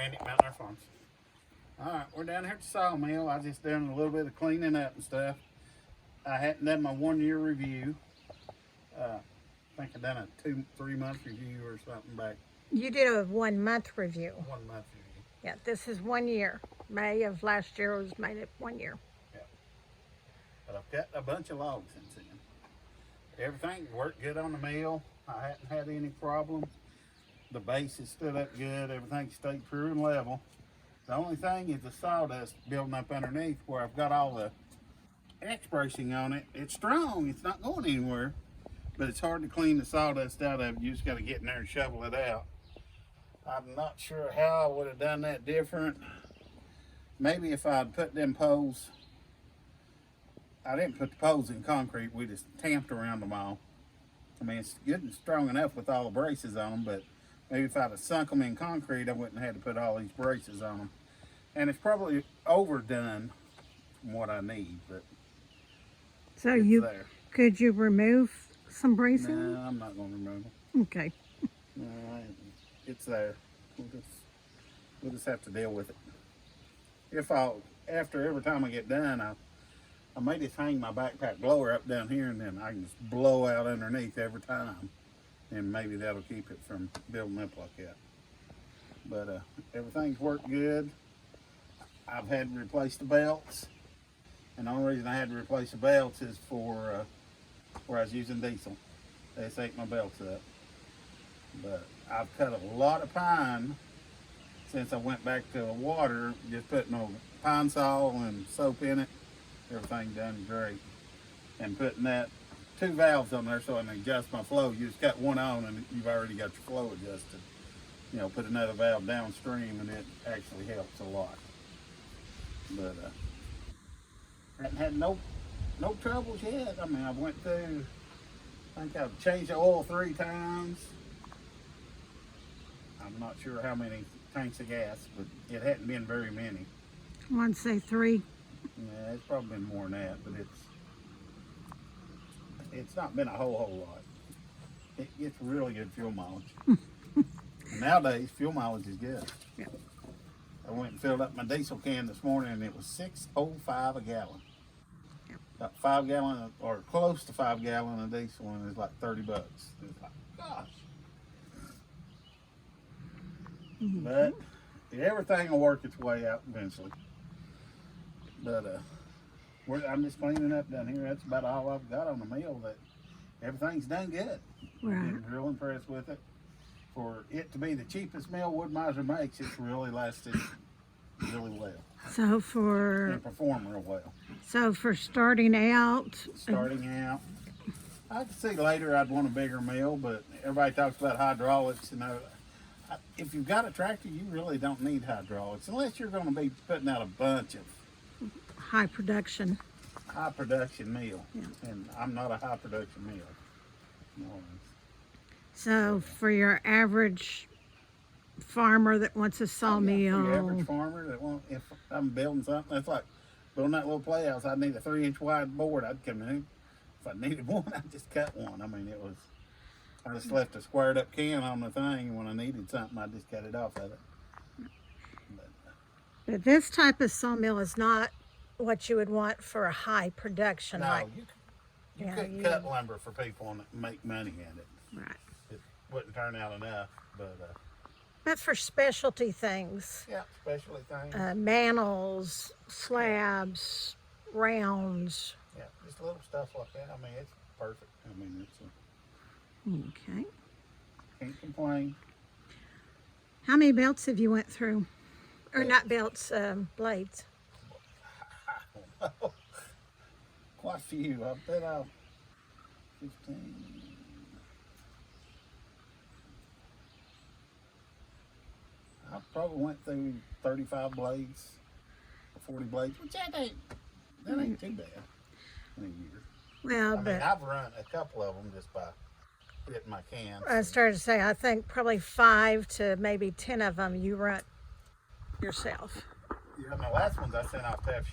Randy at Mountain Air Farms. Alright, we're down here at the Sawmill. I just done a little bit of cleaning up and stuff. I hadn't done my 1 year review. I think I done a 2-3 month review or something back. You did a 1 month review. 1 month review. Yeah, this is 1 year. May of last year was made it 1 year. Yeah. But I've got a bunch of logs since then. Everything worked good on the mill. I hadn't had any problem. The base has stood up good. Everything stayed true and level. The only thing is the sawdust building up underneath where I've got all the X bracing on it. It's strong. It's not going anywhere. But it's hard to clean the sawdust out of it. You just got to get in there and shovel it out. I'm not sure how I would have done that different. Maybe if I'd put them poles. I didn't put the poles in concrete. We just tamped around them all. I mean, it's good and strong enough with all the braces on them, but maybe if I'd have sunk them in concrete, I wouldn't have had to put all these braces on them. And it's probably overdone from what I need, but So it's you there. could you remove some bracing? No, I'm not going to remove them. Okay. No, it's there. We'll just have to deal with it. After every time I get done, I may just hang my backpack blower up down here and then I can just blow out underneath every time. And maybe that'll keep it from building up like that. But everything's worked good. I've had to replace the belts. And the only reason I had to replace the belts is for where I was using diesel. They just ate my belts up. But I've cut a lot of pine since I went back to the water, just putting a pine saw and soap in it. Everything done great. And putting that 2 valves on there so I can adjust my flow. You just got one on and you've already got your flow adjusted. You know, put another valve downstream and it actually helps a lot. But I haven't had no troubles yet. I mean, I went through, I think I've changed the oil 3 times. I'm not sure how many tanks of gas, but it hadn't been very many. I want to say 3. Yeah, it's probably been more than that, but it's not been a whole lot. It gets really good fuel mileage. Nowadays, fuel mileage is good. Yeah. I went and filled up my diesel can this morning and it was $6.05 a gallon. Yeah. About 5 gallon or close to 5 gallon of diesel and it's like $30. It's like, gosh. Mm-hmm. But everything will work its way out eventually. But I'm just cleaning up down here. That's about all I've got on the mill. That everything's done good. Right. I'm real impressed with it. For it to be the cheapest mill Wood-Mizer makes, it's really lasted really well So and performed real well. for starting out, Starting out, I could see later I'd want a bigger mill, but everybody talks about hydraulics. You know, if you've got a tractor, you really don't need hydraulics unless you're going to be putting out a bunch of high production. high production meal, Yeah. and I'm not a high production meal. No. So for your average farmer that wants a sawmill, For your average farmer that want, if I'm building something, that's like building that little playhouse. I'd need a 3-inch wide board. I'd come in. If I needed one, I'd just cut one. I mean, I just left a squared up can on the thing, and when I needed something, I just cut it off of it. but this type of sawmill is not what you would want for a high production. No, like, you Yeah, couldn't you- cut lumber for people and make money at it. right. It wouldn't turn out enough, but But for specialty things, yeah, especially things. mantles, slabs, rounds. Yeah, just little stuff like that. I mean, it's perfect. I mean, Okay. can't complain. How many belts have you went through? Or not belts, blades? Quite a few. I bet I've 15. I probably went through 35 blades, 40 blades, which that ain't too bad in a year. Well, I mean, but I've run a couple of them just by hitting my cans. I started to say, I think probably 5 to maybe 10 of them you run yourself. Yeah, my last ones I sent off to have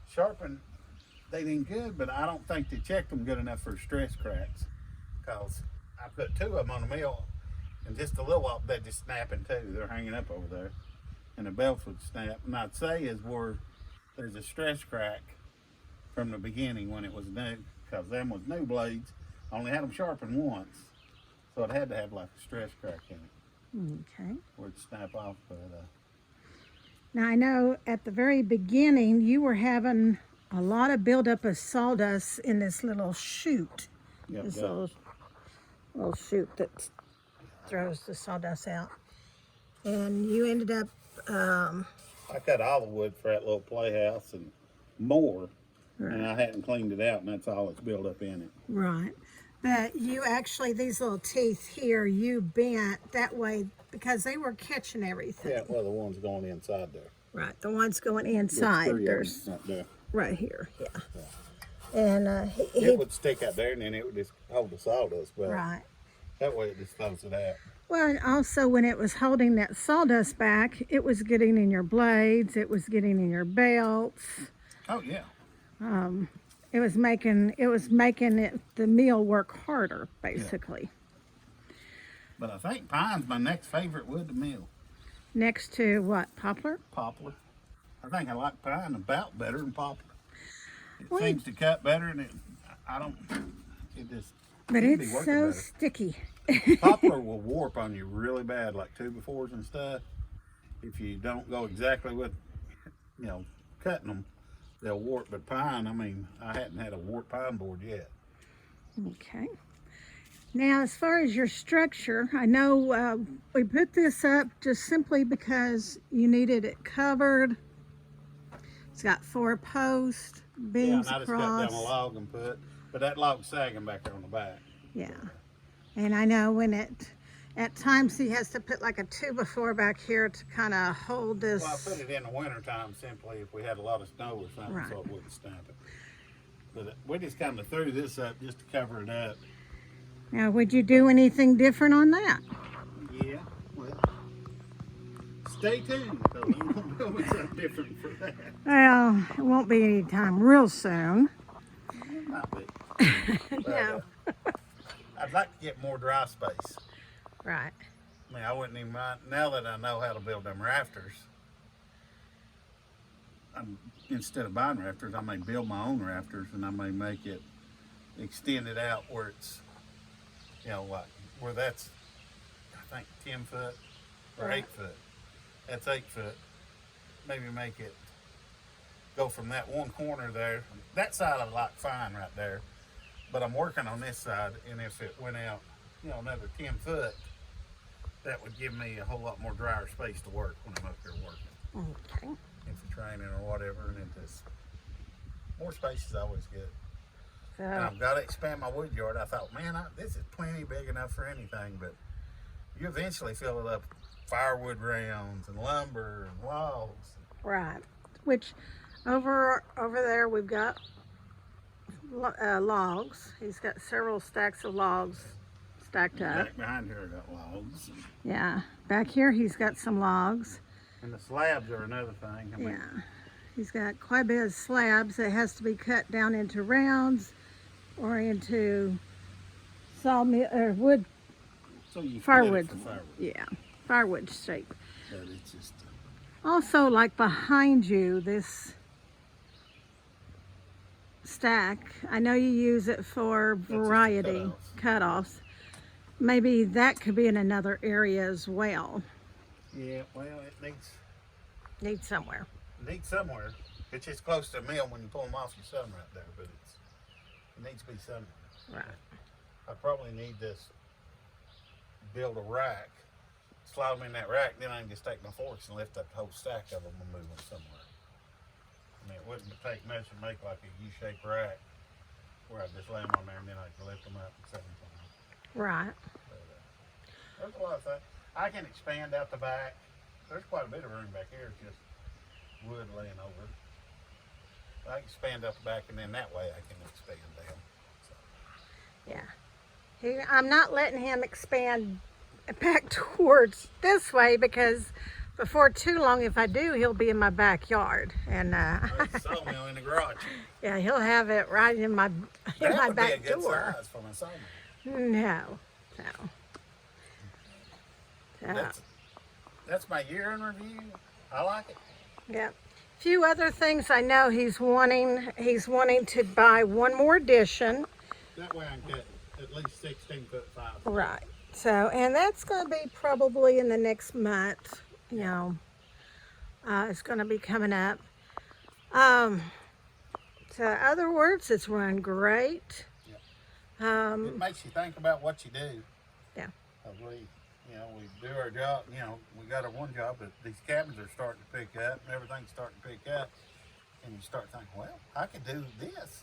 sharpened. They did good, but I don't think they checked them good enough for stress cracks. Because I put 2 of them on the mill And just a little while, they're just snapping too. They're hanging up over there. And the belts would snap. And I'd say is where there's a stress crack from the beginning when it was new, because them was new blades. I only had them sharpened once. So it had to have like a stress crack in it. Okay. Where it'd snap off. But, Now I know at the very beginning you were having a lot of buildup of sawdust in this little chute. yep, This yep. little chute that throws the sawdust out. And you ended up, I cut all the wood for that little playhouse and more. And I hadn't cleaned it out, and that's all that's built up in it. right. But you actually, these little teeth here, you bent that way because they were catching everything. Yeah, well, the one's going inside there. Right, the ones going inside, there's Right there. right here, yeah. And It would stick out there, and then it would just hold the sawdust. But right. that way it just throws it out. Well, and also when it was holding that sawdust back, it was getting in your blades, it was getting in your belts. Oh, yeah. It was making it the mill work harder, basically. But I think pine's my next favorite wood to mill. Next to what, poplar? Poplar. I think I like pine about better than poplar. It Well, seems to cut better, and it just But seems to be it's working so better. sticky. Poplar will warp on you really bad, like 2x4s and stuff. If you don't go exactly with, cutting them, they'll warp. But pine, I mean, I hadn't had a warped pine board yet. Okay. Now, as far as your structure, I know we put this up just simply because you needed it covered. It's got 4 posts, Yeah, beams and I just across. got down a log and but that log's sagging back there on the back. Yeah. And I know at times he has to put like a 2x4 back here to kind of hold this. Well, I put it in the wintertime simply if we had a lot of snow or something, Right. so it wouldn't snap it. But we just kind of threw this up just to cover it up. Now, would you do anything different on that? Yeah, well, stay tuned, because I'm going to do something different for that. Well, it won't be anytime real soon. It might be. But, No. I'd like to get more dry space. Right. I mean, I wouldn't even mind, now that I know how to build them rafters, instead of buying rafters, I may build my own rafters, and I may make it, extend it out where it's, like, where that's, I think, 10 foot or 8 foot. That's 8 foot. Maybe make it go from that one corner there. That side I like fine right there, but I'm working on this side, and if it went out, another 10 foot, that would give me a whole lot more drier space to work when I'm up here working. Okay. If you're training or whatever, and it just, more space is always good. And So, I've got to expand my wood yard. I thought, man, this is plenty big enough for anything, but you eventually fill it up with firewood rounds and lumber and logs. right. Which over there we've got logs. He's got several stacks of logs stacked up. Back behind here I got logs. Yeah. Back here he's got some logs. And the slabs are another thing. I mean, Yeah. He's got quite a bit of slabs that has to be cut down into rounds or into sawmill or wood, so you firewood. split it for firewood. Yeah, firewood shape. But it's just, Also, like behind you, this stack, I know you use it for just the variety cutoffs. Maybe that could be in another area as well. yeah, well, it Need somewhere. needs somewhere. It's just close to a mill when you pull them off your sun right there, but it needs to be somewhere. Right. I probably need this, build a rack, slide them in that rack, then I can just take my forks and lift up the whole stack of them and move them somewhere. I mean, it wouldn't take much to make like a U-shaped rack where I just lay them on there and then I can lift them up and set them on. Right. But, there's a lot of things. I can expand out the back. There's quite a bit of room back here, it's just wood laying over. I can expand up the back, and then that way I can expand down. So. Yeah. I'm not letting him expand back towards this way because before too long, if I do, he'll be in my backyard. And There's a sawmill in the garage. yeah, he'll have it right in my That would back be a good door. size for my sawmill. No. That's my year in review. I like it. Yeah. A few other things I know he's wanting. He's wanting to buy one more addition. That way I can cut at least 16'5". Right. So, and that's going to be probably in the next month. You know, it's going to be coming up. So, other words, it's run great. Yeah. It makes you think about what you do. Yeah. We do our job. We got our one job, but these cabins are starting to pick up, and everything's starting to pick up, and you start thinking, well, I could do this.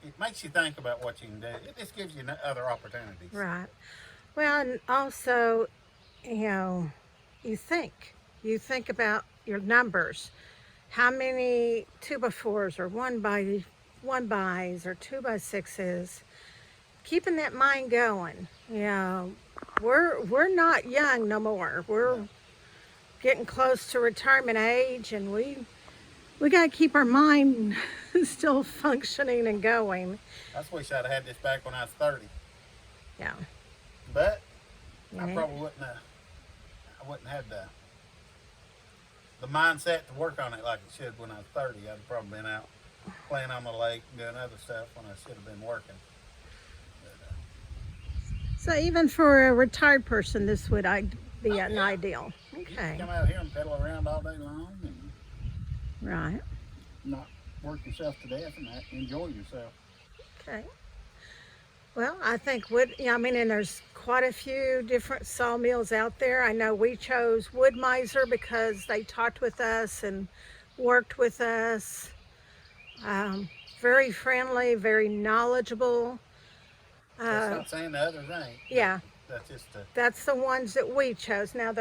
It makes you think about what you can do. It just gives you other opportunities. Right. Well, and also, you think about your numbers. How many 2x4s or 1x1s or 2x6s? Keeping that mind going. We're not young no more. We're getting close to retirement age, and we got to keep our mind still functioning and going. I just wish I'd had this back when I was 30. Yeah. But I probably wouldn't have. I wouldn't have the mindset to work on it like it should when I was 30. I'd have probably been out playing on the lake and doing other stuff when I should have been working. So even for a retired person, this would be an ideal. You Okay. can come out here and pedal around all day long and Right. not work yourself to death and enjoy yourself. Okay. Well, I think and there's quite a few different sawmills out there. I know we chose Wood-Mizer because they talked with us and worked with us. Very friendly, very knowledgeable. That's not saying the others ain't. Yeah. That's just That's the ones that we chose. Now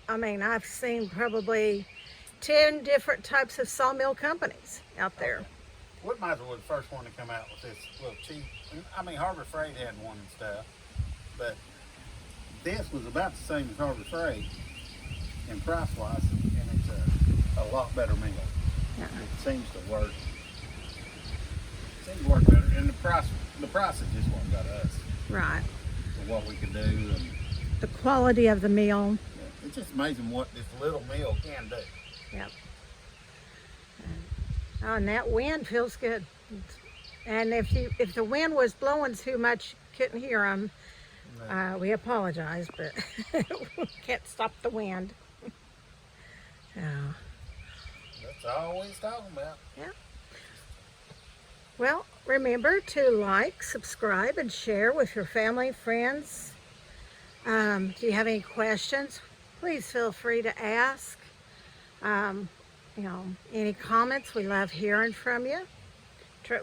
I've seen probably 10 different types of sawmill companies out there. Okay. Wood-Mizer was the first one to come out with this little cheap. Harbor Freight had one and stuff, but this was about the same as Harbor Freight in price-wise, and it's a lot better meal. Yeah. It seems to work. Better, and the price is just what got us. Right. For what we can do, and The quality of the meal. it's just amazing what this little meal can do. Yep. Oh, and that wind feels good. And if the wind was blowing too much, you couldn't hear them. We apologize, but we can't stop the wind. Yeah. That's all we're talking about. Yeah. Well, remember to like, subscribe, and share with your family, friends. If you have any questions, please feel free to ask. Any comments, we love hearing from you.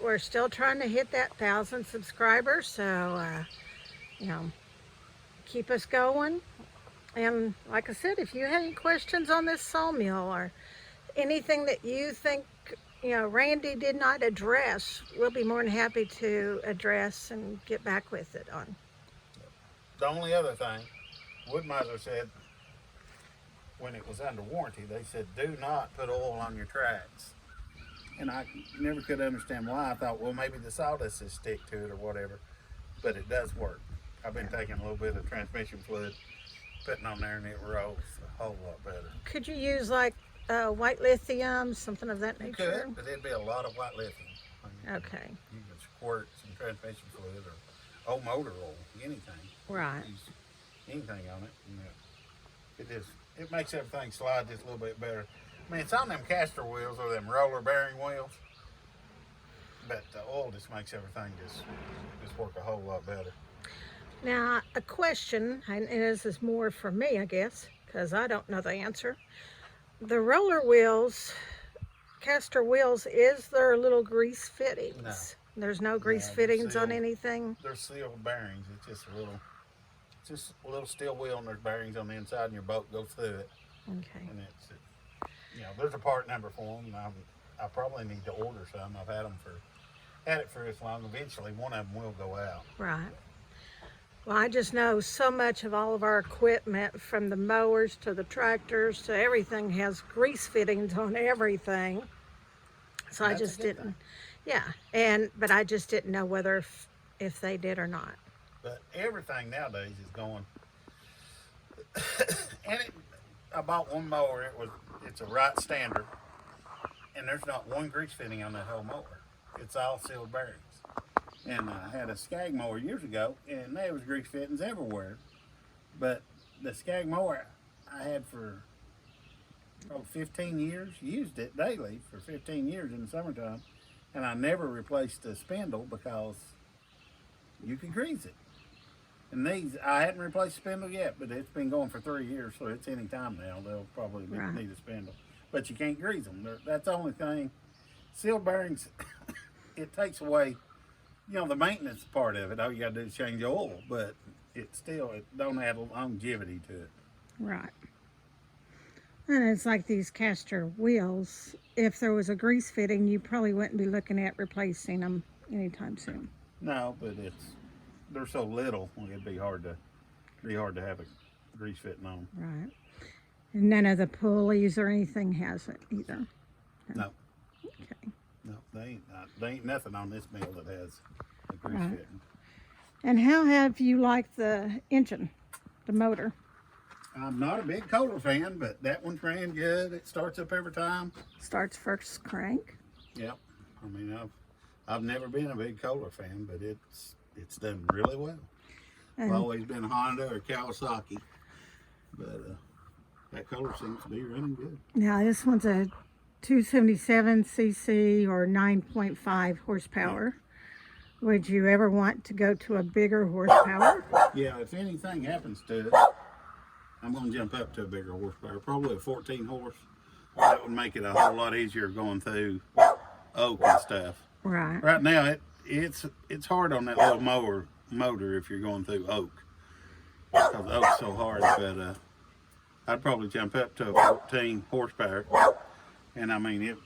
We're still trying to hit that 1,000 subscribers, so, keep us going. And like I said, if you have any questions on this sawmill or anything that you think, Randy did not address, we'll be more than happy to address and get back with it on. The only other thing, Wood-Mizer said, when it was under warranty, they said, do not put oil on your tracks. And I never could understand why. I thought, well, maybe the sawdust is stick to it or whatever. But it does work. I've been taking a little bit of transmission fluid, putting on there, and it rolls a whole lot better. Could you use like white lithium, something of that You nature? could, but it'd be a lot of white lithium. Okay. You can squirt some transmission fluid or old motor oil, anything. Right. Use anything on it. It makes everything slide just a little bit better. It's on them caster wheels or them roller bearing wheels, but the oil just makes everything just work a whole lot better. Now, a question, and this is more for me, I guess, because I don't know the answer. The roller wheels, caster wheels, is there little grease fittings? No. There's no grease No, fittings on sealed. anything? They're sealed bearings. It's just a little steel wheel, and there's bearings on the inside, and your boat goes through it. Okay. And there's a part number for them. I probably need to order some. I've had it for this long. Eventually, one of them will go out. Right. Well, I just know so much of all of our equipment, from the mowers to the tractors to everything, has grease fittings on everything. So I That's a just good didn't. thing. Yeah, but I just didn't know whether if they did or not. But everything nowadays is going. bought one mower. It's a right standard, and there's not one grease fitting on that whole mower. It's all sealed bearings. And I had a Skag mower years ago, and there was grease fittings everywhere. But the Skag mower I had for probably 15 years, used it daily for 15 years in the summertime, and I never replaced the spindle because you can grease it. And these, I hadn't replaced the spindle yet, but it's been going for 3 years, so it's any time now. They'll probably need a spindle. But you can't grease them. That's the only thing. Sealed bearings, it takes away, the maintenance part of it. All you got to do is change oil, but it don't add longevity to it. Right. And it's like these caster wheels. If there was a grease fitting, you probably wouldn't be looking at replacing them anytime soon. No, but they're so little, it'd be hard to have a grease fitting on. Right. And none of the pulleys or anything has it either. No. Okay. No, they ain't nothing on this mill that has a grease fitting. And how have you liked the engine, the motor? I'm not a big Kohler fan, but that one's ran good. It starts up every time. Starts first crank. Yep. I mean, I've never been a big Kohler fan, but it's done really well. I've always been Honda or Kawasaki, but that Kohler seems to be running good. Now this one's a 277 cc or 9.5 horsepower. Yeah. Would you ever want to go to a bigger horsepower? Yeah, if anything happens to it, I'm going to jump up to a bigger horsepower, probably a 14 horse. That would make it a whole lot easier going through oak and stuff. Right. Right now, it's hard on that little motor if you're going through oak, because oak's so hard. But I'd probably jump up to a 14 horsepower, and I mean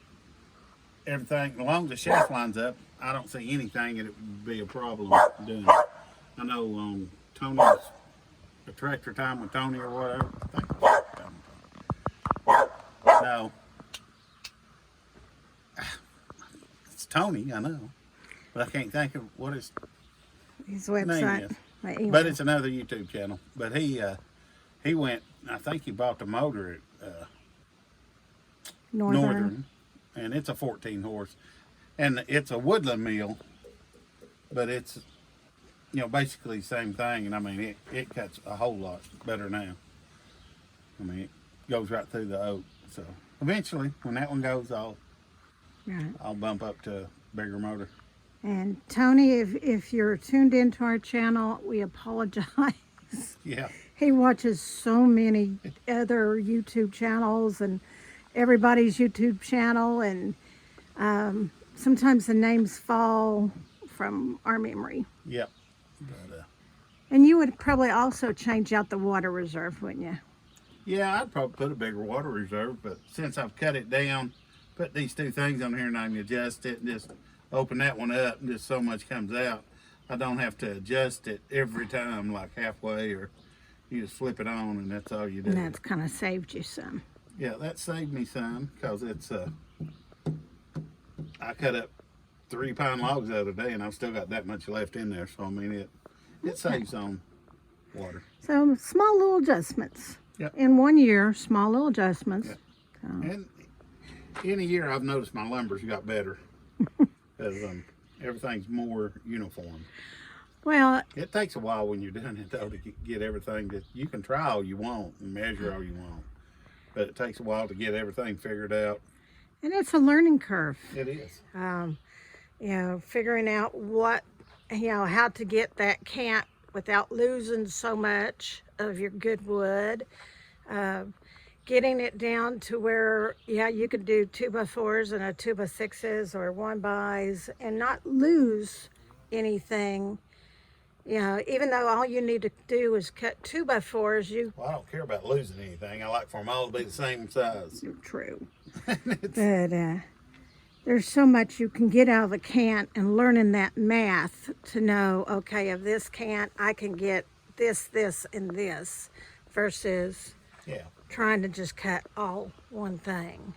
everything. As long as the shaft lines up, I don't see anything that it would be a problem doing. I know on Tony's a tractor time with Tony or whatever. I think no, it's Tony. I know, but I can't think of what his website name is. But it's another YouTube channel. But he went. I think he bought the motor at Northern, and it's a 14 horse, and it's a woodland mill, but it's basically the same thing. And I mean it cuts a whole lot better now. I mean it goes right through the oak. So eventually, when that one goes, I'll bump up to a bigger motor. And Tony, if you're tuned into our channel, we apologize. Yeah. He watches so many other YouTube channels and everybody's YouTube channel, and sometimes the names fall from our memory. Yep. But, and you would probably also change out the water reserve, wouldn't you? Yeah, I'd probably put a bigger water reserve, but since I've cut it down, put these two things on here and I can adjust it and just open that one up and just so much comes out. I don't have to adjust it every time, like halfway, or you just flip it on and that's all you do. And that's kind of saved you some. Yeah, that saved me some, because it's I cut up 3 pine logs the other day and I've still got that much left in there, so I mean it saves on water. So small little adjustments. Yep. In 1 year, small little adjustments. Yep. And in a year I've noticed my lumber's got better, because everything's more uniform. Well, it takes a while when you're doing it though to get everything that you can try all you want and measure all you want, but it takes a while to get everything figured out. And it's a learning curve. It is. Figuring out how to get that cant without losing so much of your good wood. Getting it down to where, you could do 2x4s and a 2x6s or 1xs and not lose anything. Even though all you need to do is cut 2x4s, Well, I don't care about losing anything. I like for them all to be the same size. True. But there's so much you can get out of a cant, and learning that math to know, okay, of this cant, I can get this, and this, versus trying to just cut all one thing.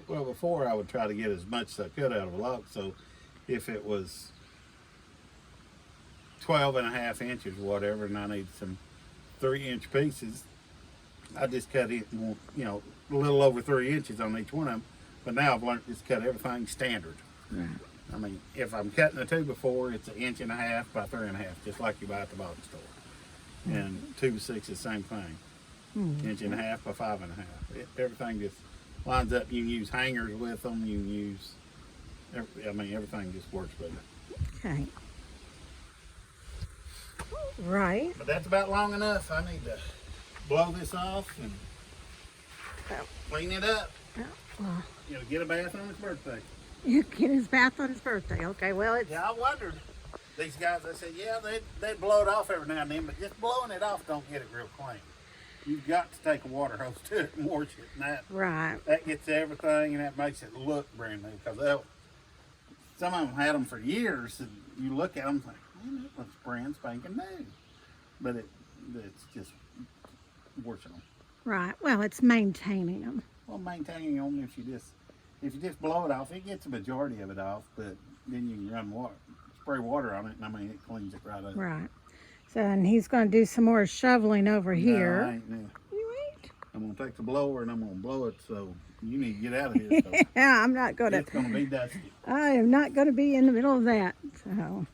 Well, before I would try to get as much as I could out of a log. So if it was 12.5 inches or whatever, and I need some 3-inch pieces, I just cut it, you know, a little over 3 inches on each one of them. But now I've learned to just cut everything standard. Right. I mean, if I'm cutting a 2x4, it's 1.5 inches by 3.5, just like you buy at the bottom store. And 2x6 is the same thing, 1.5 inches by 5.5. Everything just lines up. You can use hangers with them. You can use, everything just works with it. Okay. Right. But that's about long enough. I need to blow this off and clean it up. Well, You know, get a bath on his birthday. you get his bath on his birthday. Okay, well, it's... Yeah, I wondered. These guys, they said, yeah, they'd blow it off every now and then, but just blowing it off don't get it real clean. You've got to take a water hose to it and wash it, and that gets everything, and that makes it look brand new. Because some of them had them for years, and you look at them and think, man, that looks brand spanking new. But it's just washing them. Right. Well, it's maintaining them. Well, maintaining them, if you just blow it off, it gets the majority of it off, but then you can run water, spray water on it, and I mean, it cleans it right up. Right. So, and he's going to do some more shoveling over here. No, I ain't now. You ain't? I'm going to take the blower and I'm going to blow it, so you need to get out of here. So Yeah, I'm not going to. it's going to be dusty. I am not going to be in the middle of that. So,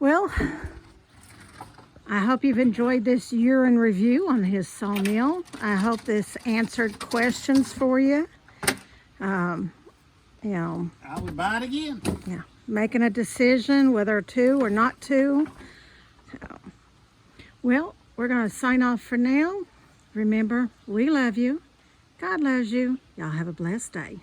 well, I hope you've enjoyed this year in review on his sawmill. I hope this answered questions for you. You know, I would buy it again. yeah, making a decision whether to or not to. So, well, we're going to sign off for now. Remember, we love you. God loves you. Y'all have a blessed day.